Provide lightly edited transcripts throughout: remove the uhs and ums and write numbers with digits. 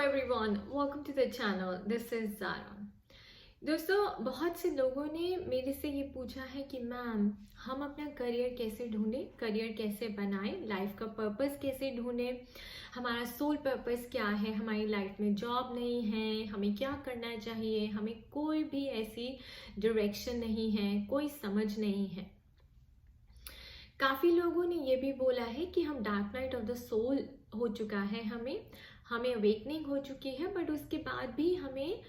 everyone, welcome to the channel. This is Zara. दोस्तों, बहुत से लोगों ने मेरे से ये पूछा है कि मैम हम अपना करियर कैसे ढूंढें, करियर कैसे बनाएं, लाइफ का पर्पस कैसे ढूंढें, हमारा सोल पर्पस क्या है, हमारी लाइफ में जॉब नहीं है, हमें क्या करना चाहिए, हमें कोई भी ऐसी डायरेक्शन नहीं है, कोई समझ नहीं है। काफ़ी लोगों ने ये भी बोला है कि हम dark night of the soul हो चुका है, हमें अवेकनिंग हो चुकी है, बट उसके बाद भी हमें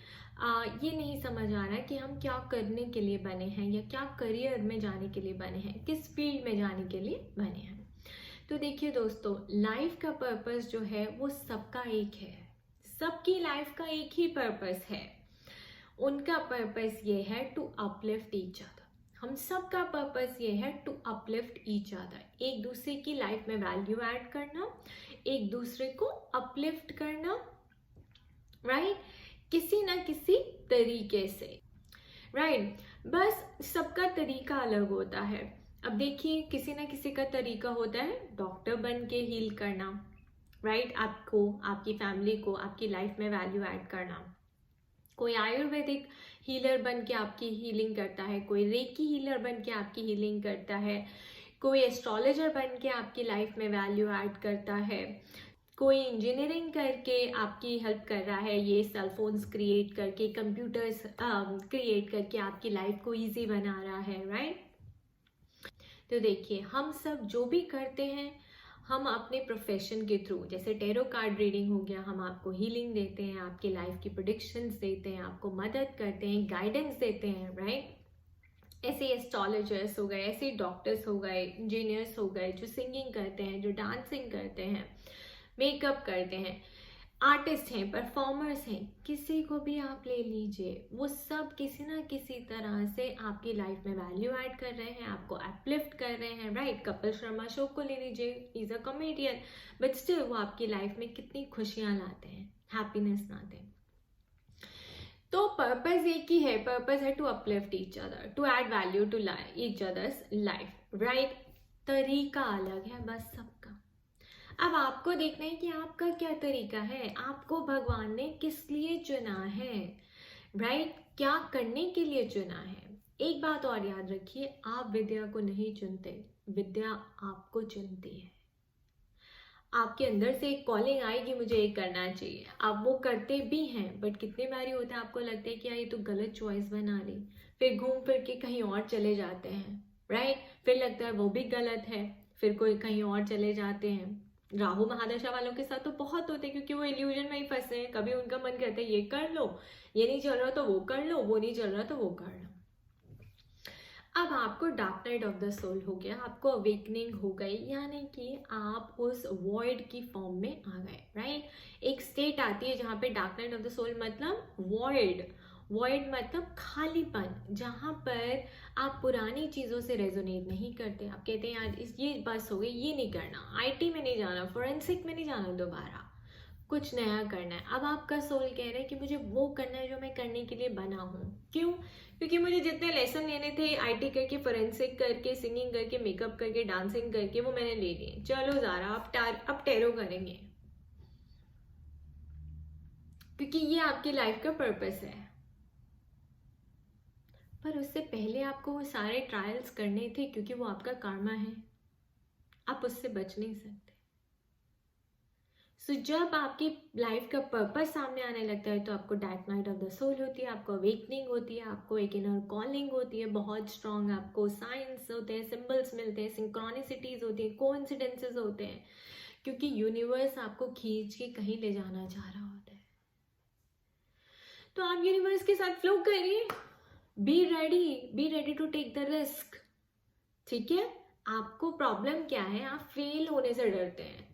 ये नहीं समझ आ रहा है कि हम क्या करने के लिए बने हैं या क्या करियर में जाने के लिए बने हैं, किस फील्ड में जाने के लिए बने हैं। तो देखिए दोस्तों, लाइफ का पर्पस जो है वो सबका एक है, सबकी लाइफ का एक ही पर्पस है। उनका पर्पस ये है टू अपलिफ्ट ईच अदर। हम सबका पर्पस ये है टू अपलिफ्ट ईच अदर, एक दूसरे की लाइफ में वैल्यू ऐड करना, एक दूसरे को अपलिफ्ट करना, राइट, किसी ना किसी तरीके से, राइट। बस सबका तरीका अलग होता है। अब देखिए, किसी ना किसी का तरीका होता है डॉक्टर बन के हील करना, राइट, आपको, आपकी फैमिली को, आपकी लाइफ में वैल्यू ऐड करना। कोई आयुर्वेदिक हीलर बन के आपकी हीलिंग करता है, कोई रेकी हीलर बन के आपकी हीलिंग करता है, कोई एस्ट्रोलॉजर बन के आपकी लाइफ में वैल्यू ऐड करता है, कोई इंजीनियरिंग करके आपकी हेल्प कर रहा है, ये सेल फोन्स क्रिएट करके, कंप्यूटर्स क्रिएट करके आपकी लाइफ को इजी बना रहा है, राइट। तो देखिए, हम सब जो भी करते हैं हम अपने प्रोफेशन के थ्रू, जैसे टेरो कार्ड रीडिंग हो गया, हम आपको हीलिंग देते हैं, आपकी लाइफ की प्रेडिक्शंस देते हैं, आपको मदद करते हैं, गाइडेंस देते हैं, राइट। ऐसे एस्ट्रोलॉजर्स हो गए, ऐसे डॉक्टर्स हो गए, इंजीनियर्स हो गए, जो सिंगिंग करते हैं, जो डांसिंग करते हैं, मेकअप करते हैं, आर्टिस्ट हैं, परफॉर्मर्स हैं, किसी को भी आप ले लीजिए, वो सब किसी ना किसी तरह से आपकी लाइफ में वैल्यू ऐड कर रहे हैं, आपको अपलिफ्ट कर रहे हैं, राइट। कपिल शर्मा शो को ले लीजिए, is a comedian, but still वो आपकी लाइफ में कितनी खुशियां लाते हैं, हैप्पीनेस लाते हैं। तो पर्पस एक ही है, पर्पस है to uplift each other, to add value to each others life, right. तरीका अलग है बस सबका। अब आपको देखना है कि आपका क्या तरीका है, आपको भगवान ने किस लिए चुना है, राइट, क्या करने के लिए चुना है। एक बात और याद रखिए, आप विद्या को नहीं चुनते, विद्या आपको चुनती है। आपके अंदर से एक कॉलिंग आएगी, मुझे ये करना चाहिए, आप वो करते भी हैं, बट कितनी बारी होता है आपको लगता है कि यार ये तो गलत चॉइस बना ली, फिर घूम फिर के कहीं और चले जाते हैं, राइट। फिर लगता है वो भी गलत है, फिर कोई कहीं और चले जाते हैं। राहु महादशा वालों के साथ तो बहुत होते हैं, क्योंकि वो इल्यूजन में ही फंसे हैं। कभी उनका मन करता है ये कर लो, ये नहीं चल रहा तो वो कर लो, वो नहीं चल रहा तो वो कर लो। अब आपको dark night of the soul हो गया, आपको अवेकनिंग हो गई, यानी कि आप उस वॉइड की फॉर्म में आ गए, राइट। एक स्टेट आती है जहाँ पे dark night of the soul मतलब वॉइड, वॉइड मतलब खालीपन, जहाँ पर आप पुरानी चीज़ों से रेजोनेट नहीं करते। आप कहते हैं यार ये बस हो गई, ये नहीं करना, आईटी में नहीं जाना, फोरेंसिक में नहीं जाना, दोबारा कुछ नया करना है। अब आपका सोल कह रहा है कि मुझे वो करना है जो मैं करने के लिए बना हूँ। क्यों? क्योंकि मुझे जितने लेसन लेने थे, आईटी करके, फोरेंसिक करके, सिंगिंग करके, मेकअप करके, डांसिंग करके, वो मैंने ले लिए। चलो ज़ारा, अब टेरो करेंगे, क्योंकि ये आपकी लाइफ का पर्पस है। पर उससे पहले आपको वो सारे ट्रायल्स करने थे, क्योंकि वो आपका कर्मा है, आप उससे बच नहीं सकते। सो जब आपकी लाइफ का पर्पस सामने आने लगता है तो आपको dark night of the soul होती है, आपको अवेकनिंग होती है, आपको एक इनर कॉलिंग होती है बहुत स्ट्रॉन्ग, आपको साइंस होते हैं, सिंबल्स मिलते हैं, सिंक्रोनिसिटीज होती हैं, कोइंसिडेंसेस होते हैं, क्योंकि यूनिवर्स आपको खींच के कहीं ले जाना चाह रहा होता है। तो आप यूनिवर्स के साथ फ्लो करिए, be ready to take the risk, ठीक है। आपको प्रॉब्लम क्या है, आप फेल होने से डरते हैं।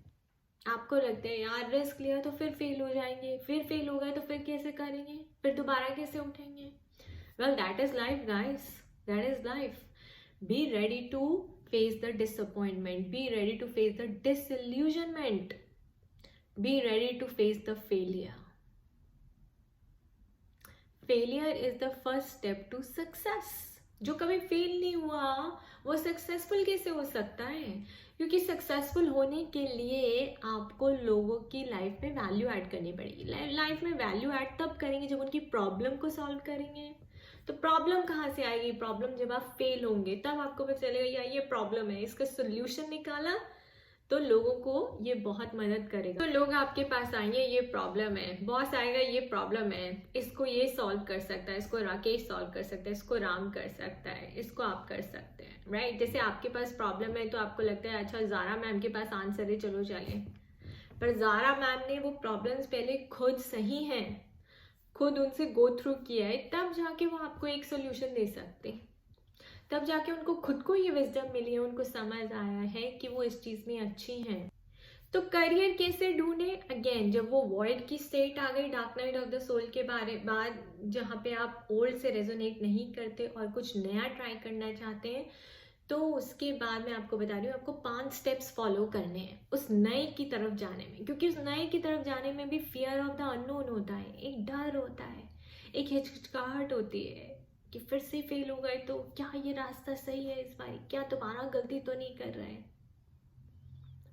आपको लगता है यार रिस्क लिया तो फिर फेल हो जाएंगे, फिर फेल हो गए तो फिर कैसे करेंगे, फिर दोबारा कैसे उठेंगे। Well that is life guys, that is life. Be ready to face the disappointment, be ready to face the disillusionment, be ready to face the failure. Failure is the first step to success. जो कभी fail नहीं हुआ वो successful कैसे हो सकता है? क्योंकि सक्सेसफुल होने के लिए आपको लोगों की लाइफ में वैल्यू ऐड करनी पड़ेगी। लाइफ में वैल्यू ऐड तब करेंगे जब उनकी प्रॉब्लम को सॉल्व करेंगे। तो प्रॉब्लम कहाँ से आएगी? प्रॉब्लम जब आप फेल होंगे तब आपको पता चलेगा यार ये प्रॉब्लम है, इसका सोल्यूशन निकाला तो लोगों को ये बहुत मदद करेगा। तो लोग आपके पास आएंगे, ये प्रॉब्लम है, बॉस आएगा, ये प्रॉब्लम है, इसको ये सॉल्व कर सकता है, इसको राकेश सॉल्व कर सकता है, इसको राम कर सकता है, इसको आप कर सकते हैं, राइट? जैसे आपके पास प्रॉब्लम है तो आपको लगता है अच्छा ज़ारा मैम के पास आंसर है, चलो चलें। पर ज़ारा मैम ने वो प्रॉब्लम्स पहले खुद सही हैं, खुद उनसे गो थ्रू किया है, तब जाके वो आपको एक सोल्यूशन दे सकते हैं। तब जाके उनको खुद को ये विजडम मिली है, उनको समझ आया है कि वो इस चीज़ में अच्छी हैं। तो करियर कैसे ढूंढे? अगेन जब वो वॉइड की स्टेट आ गई, dark night of the soul के बाद जहाँ पे आप ओल्ड से रेजोनेट नहीं करते और कुछ नया ट्राई करना चाहते हैं, तो उसके बाद मैं आपको बता रही हूँ आपको 5 स्टेप्स फॉलो करने हैं उस नए की तरफ जाने में। क्योंकि उस नए की तरफ जाने में भी फियर ऑफ द अननोन होता है, एक डर होता है, एक हिचकिचाहट होती है कि फिर से फेल हो गए तो क्या ये रास्ता सही है इस बार, क्या दोबारा गलती तो नहीं कर रहे हैं,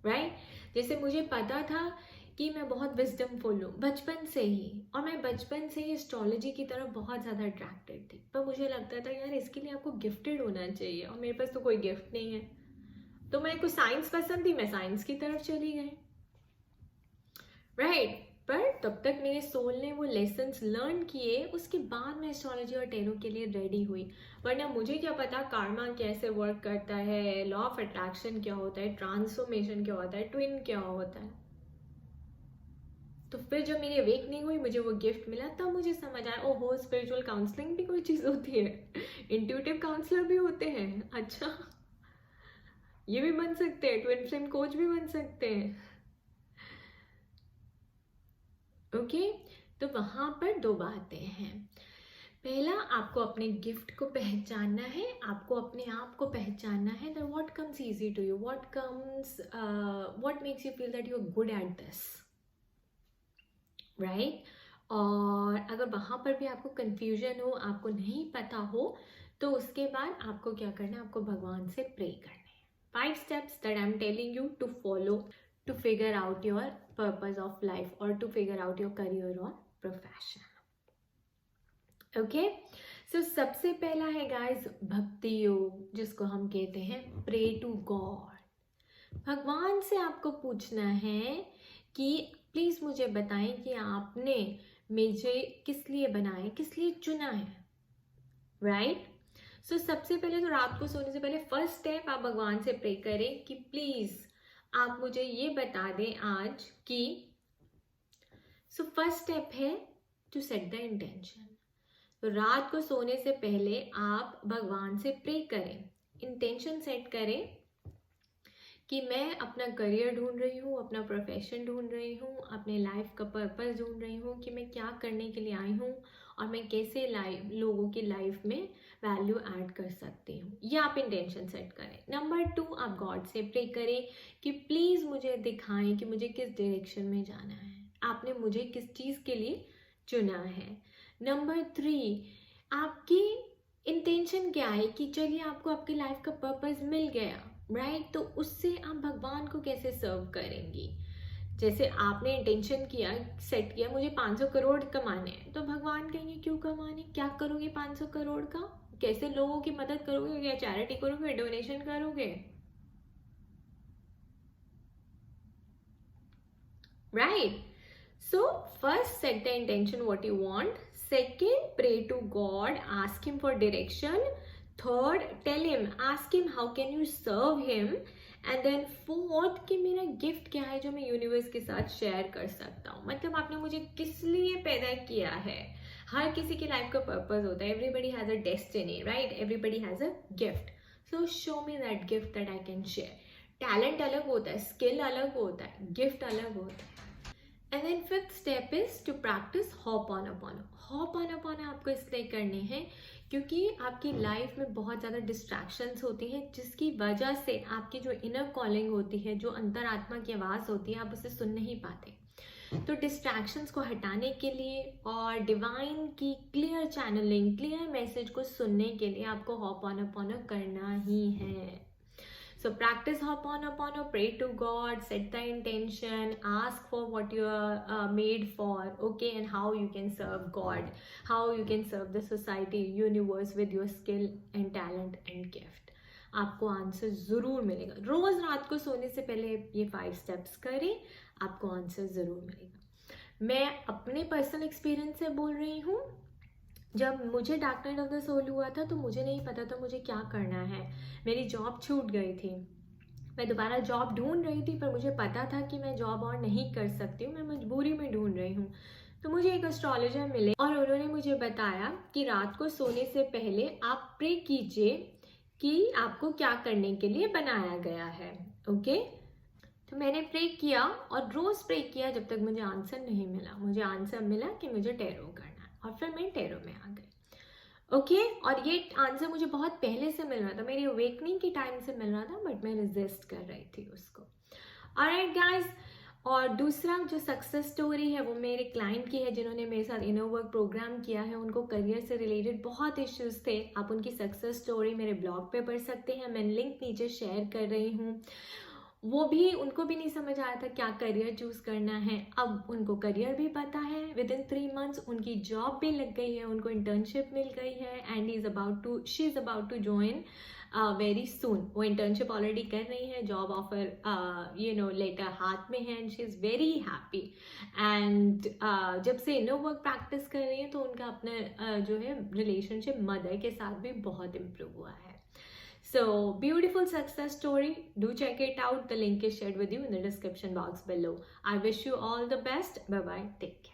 राइट? जैसे मुझे पता था कि मैं बहुत विजडमफुल हूँ बचपन से ही, और मैं बचपन से ही एस्ट्रोलॉजी की तरफ बहुत ज़्यादा अट्रैक्टेड थी, पर मुझे लगता था यार इसके लिए आपको गिफ्टेड होना चाहिए और मेरे पास तो कोई गिफ्ट नहीं है। तो मेरे को साइंस पसंद थी, मैं साइंस की तरफ चली गई, राइट? पर तब तक मेरे सोल ने वो लेसन्स लर्न किए, उसके बाद मैं एस्ट्रोलॉजी और टेरो के लिए रेडी हुई। वरना मुझे क्या पता कार्मा कैसे वर्क करता है, लॉ ऑफ अट्रैक्शन क्या होता है, ट्रांसफॉर्मेशन क्या होता है, ट्विन क्या होता है। तो फिर जब मेरी अवेकनिंग हुई, मुझे वो गिफ्ट मिला, तब मुझे समझ आया ओहो स्पिरिचुअल काउंसलिंग भी कोई चीज़ होती है, इंट्यूटिव काउंसलर भी होते हैं, अच्छा ये भी बन सकते हैं, ट्विन फ्लेम कोच भी बन सकते हैं। ओके तो वहाँ पर 2 बातें हैं। पहला, आपको अपने गिफ्ट को पहचानना है, आपको अपने आप को पहचानना है। That what comes easy to you, what makes you feel that you are good at this, right? और अगर वहाँ पर भी आपको कंफ्यूजन हो, आपको नहीं पता हो, तो उसके बाद आपको क्या करना है, आपको भगवान से प्रे करना है। 5 steps that I'm telling you to follow to figure out your purpose of life or to figure out your career or profession. Okay? So सबसे पहला है guys भक्ति योग, जिसको हम कहते हैं pray to God. भगवान से आपको पूछना है कि प्लीज मुझे बताएं कि आपने मुझे किस लिए बनाया, किस लिए चुना है, राइट? सो सबसे पहले तो रात को सोने से पहले फर्स्ट स्टेप आप भगवान से प्रे करें कि प्लीज आप मुझे ये बता दें आज कि फर्स्ट स्टेप है टू सेट द इंटेंशन। तो रात को सोने से पहले आप भगवान से प्रे करें, इंटेंशन सेट करें कि मैं अपना करियर ढूंढ रही हूँ, अपना प्रोफेशन ढूंढ रही हूँ, अपने लाइफ का पर्पस ढूंढ रही हूँ कि मैं क्या करने के लिए आई हूँ और मैं कैसे लोगों की लाइफ में वैल्यू ऐड कर सकती हूँ। ये आप इंटेंशन सेट करें। नंबर 2, आप गॉड से प्रे करें कि प्लीज़ मुझे दिखाएं कि मुझे किस डायरेक्शन में जाना है, आपने मुझे किस चीज़ के लिए चुना है। नंबर 3, आपकी इंटेंशन क्या है कि चलिए आपको आपकी लाइफ का पर्पस मिल गया, राइट? तो उससे आप भगवान को कैसे सर्व करेंगी? जैसे आपने इंटेंशन किया, सेट किया मुझे 500 करोड़ कमाने हैं, तो भगवान कहेंगे क्यों कमाने, क्या करोगे 500 करोड़ का, कैसे लोगों की मदद करोगे, क्या चैरिटी करोगे, डोनेशन करोगे, right? So first set the intention what you want. Second, pray to God, ask him for direction. Third, tell him, ask him how can you serve him. And then fourth, कि मेरा gift क्या है जो मैं universe के साथ share कर सकता हूँ। मतलब आपने मुझे किस लिए पैदा किया है। हर किसी की लाइफ का पर्पस होता है, everybody has a destiny, right? Everybody has a gift, so show me that gift that I can share. Talent अलग होता है, स्किल अलग होता है, गिफ्ट अलग होता है। And then 5th step is to practice hooponopono. Hooponopono आपको इसलिए करने हैं क्योंकि आपकी लाइफ में बहुत ज़्यादा डिस्ट्रैक्शंस होती हैं, जिसकी वजह से आपकी जो इनर कॉलिंग होती है, जो अंतरात्मा की आवाज़ होती है, आप उसे सुन नहीं पाते। तो डिस्ट्रैक्शंस को हटाने के लिए और डिवाइन की क्लियर चैनलिंग, क्लियर मैसेज को सुनने के लिए आपको हॉपॉनोपोनो करना ही है। So practice Ho'oponopono, pray to God, set the intention, ask for what you are made for, okay, and how you can serve God, how you can serve the society, universe with your skill and talent and gift. आपको answer ज़रूर मिलेगा. रोज़ रात को सोने से पहले ये 5 steps करें, आपको आंसर ज़रूर मिलेगा. मैं अपने पर्सनल एक्सपीरियंस से बोल रही हूँ. जब मुझे dark night of the soul हुआ था तो मुझे नहीं पता था मुझे क्या करना है. मेरी जॉब छूट गई थी, मैं दोबारा जॉब ढूंढ रही थी, पर मुझे पता था कि मैं जॉब और नहीं कर सकती हूँ, मैं मजबूरी में ढूंढ रही हूँ. तो मुझे एक एस्ट्रोलॉजर मिले और उन्होंने मुझे बताया कि रात को सोने से पहले आप प्रे कीजिए कि आपको क्या करने के लिए बनाया गया है. ओके, तो मैंने प्रे किया और रोज़ प्रे किया जब तक मुझे आंसर नहीं मिला. मुझे आंसर मिला कि मुझे टैरो करना है और फिर मैं टैरो में आ गई. ओके, और ये आंसर मुझे बहुत पहले से मिल रहा था, मेरी अवेकनिंग के टाइम से मिल रहा था, बट मैं रेजिस्ट कर रही थी उसको. ऑलराइट गाइस, और दूसरा जो सक्सेस स्टोरी है वो मेरे क्लाइंट की है जिन्होंने मेरे साथ इनर वर्क प्रोग्राम किया है. उनको करियर से रिलेटेड बहुत इश्यूज थे. आप उनकी सक्सेस स्टोरी मेरे ब्लॉग पे पढ़ सकते हैं, मैं लिंक नीचे शेयर कर रही हूँ. वो भी, उनको भी नहीं समझ आया था क्या करियर चूज करना है. अब उनको करियर भी पता है. विद इन 3 months उनकी जॉब भी लग गई है, उनको इंटर्नशिप मिल गई है and she is about to join very soon. वो इंटर्नशिप ऑलरेडी कर रही है, जॉब ऑफर लेटर हाथ में है and she is very happy. And जब से इनर वर्क प्रैक्टिस कर रही है तो उनका अपना जो है रिलेशनशिप मदर के साथ भी बहुत इम्प्रूव हुआ है. So, beautiful success story. Do check it out. The link is shared with you in the description box below. I wish you all the best. Bye bye. Take care.